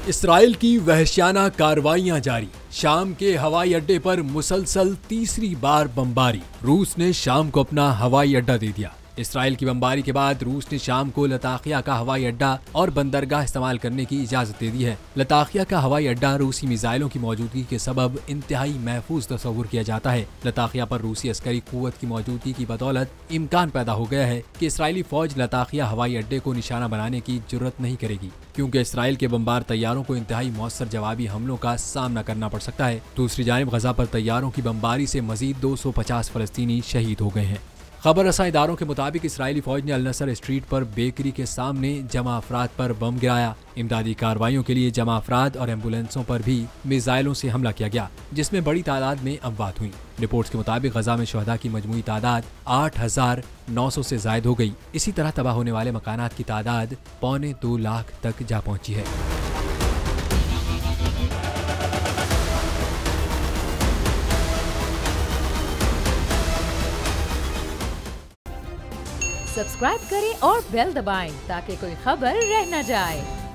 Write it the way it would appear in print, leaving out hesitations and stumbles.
Israel की वहशियाना कार्रवाइयां जारी। शाम के हवाई अड्डे पर मुसलसल तीसरी बार बमबारी। रूस ने शाम को अपना हवाई अड्डा दे दिया। इसराइल की बमबारी के बाद रूस ने शाम को लताकिया का हवाई अड्डा और बंदरगाह इस्तेमाल करने की इजाजत दे दी है। लताकिया का हवाई अड्डा रूसी मिसाइलों की मौजूदगी के सबब इंतहाई महफूज तस्वुर किया जाता है। लताकिया पर रूसी अस्करी कुव्वत की मौजूदगी की बदौलत इम्कान पैदा हो गया है कि इसराइली फौज लताकिया हवाई अड्डे को निशाना बनाने की जुर्रत नहीं करेगी, क्योंकि इसराइल के बमबार तैयारों को इंतहाई मौसर जवाबी हमलों का सामना करना पड़ सकता है। दूसरी जानिब गजा पर तैयारों की बमबारी से मजीद 250 फलस्तीनी शहीद हो गए हैं। खबर रसां इदारों के मुताबिक इसराइली फौज ने अल नसर स्ट्रीट पर बेकरी के सामने जमा अफराद पर बम गिराया। इमदादी कार्रवाइयों के लिए जमा अफराद और एम्बुलेंसों पर भी मिसाइलों से हमला किया गया, जिसमें बड़ी तादाद में अमवात हुई। रिपोर्ट्स के मुताबिक गजा में शुहदा की मजमूई तादाद 8,900 से जायद हो गई। इसी तरह तबाह होने वाले मकानात की तादाद 1.25 लाख तक जा पहुंची है। सब्सक्राइब करें और बेल दबाएं ताकि कोई खबर रह न जाए।